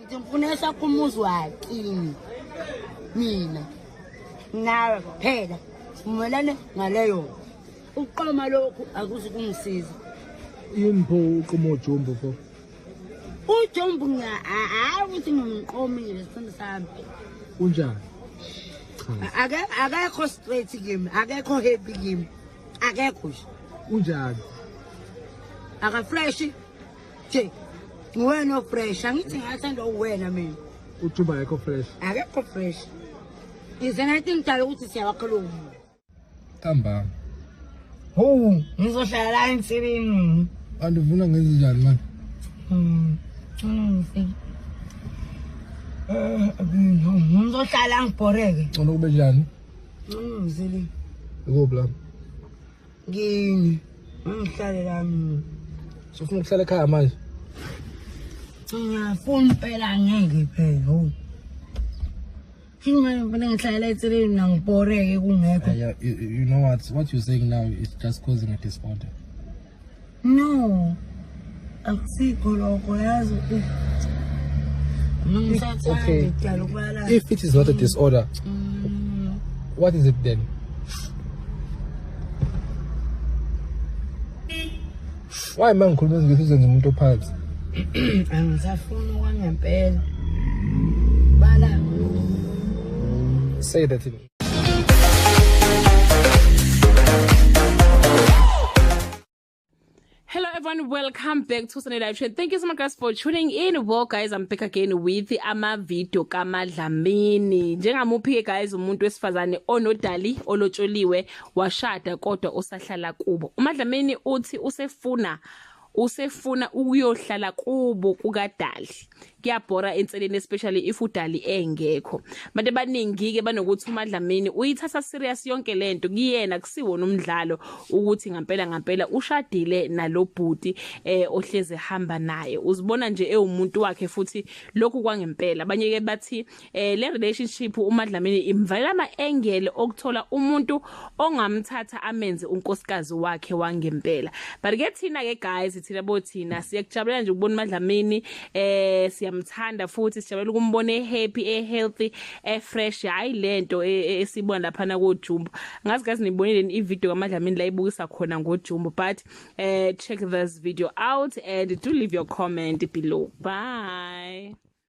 Ngimfunesa kumuzi wakini. Mina. Nawe phela. Sivumelane ngaleyo. Uqoma lokhu akuzi kungisiza. Impho uqomo Jumbo pho. Ujumbo ukuthi ngimqomile sithando sami. Unjani? Akekho straight kimi, akekho happy kimi. Akekho. Unjani? Aka fresh. Je. Wena fresh, angithi ngathanda uwena mina. Ujuba yakho fresh. Akekho fresh. Izenathi ngidala ukuthi siyawakhuluma. Tamba. Oh, ngizohlala la ensilini. Andivuna ngenze njani manje? Ngizohlala ngibhoreke. Ngcono kube njani? Ngizili. Ikuphi la? Ngini. Ngihlale la mina. Sofuna ukuhlala ekhaya manje. Ngiyafuna phela ngeke phela. You know what you're saying now is just causing a disorder. No. Okay. If it is not a disorder, what is it then? Why am I calling this in the motor parts? Say that to me. Hello everyone, welcome back to Sunday Live Show. Thank you so much guys for tuning in. Well guys, I'm back again with ama-video kaMadlamini. Njengamuphi guys umuntu wesifazane onodali olotsholiwe washada kodwa osahlala kubo. uMadlamini uthi usefuna ukuyohlala kubo kuKadali. Kuyabhora enseleni especially if uDali engekho. Manje baningi ke banokuthi uMadlamini uyithatha serious yonke lento kuyena kusiwo nomdlalo ukuthi ngampela ushadile nalobhuti ohleze hamba naye. Uzibona nje ewumuntu wakhe futhi lokhu kwangempela. Abanye ke bathi le relationship uMadlamini imvalela ama-angle okuthola umuntu ongamthatha amenze unkosikazi wakhe wangempela. But ke thina ke guys thina bothina siyakujabulela nje ukubona uMadlamini siyamthanda futhi sijabulela ukumbona happy healthy fresh hayi lento esibona lapha na koJumbo. Ngazi guys nibonile ivideo kaMadlamini la ibukisa khona ngoJumbo, but check this video out and do leave your comment below. Bye.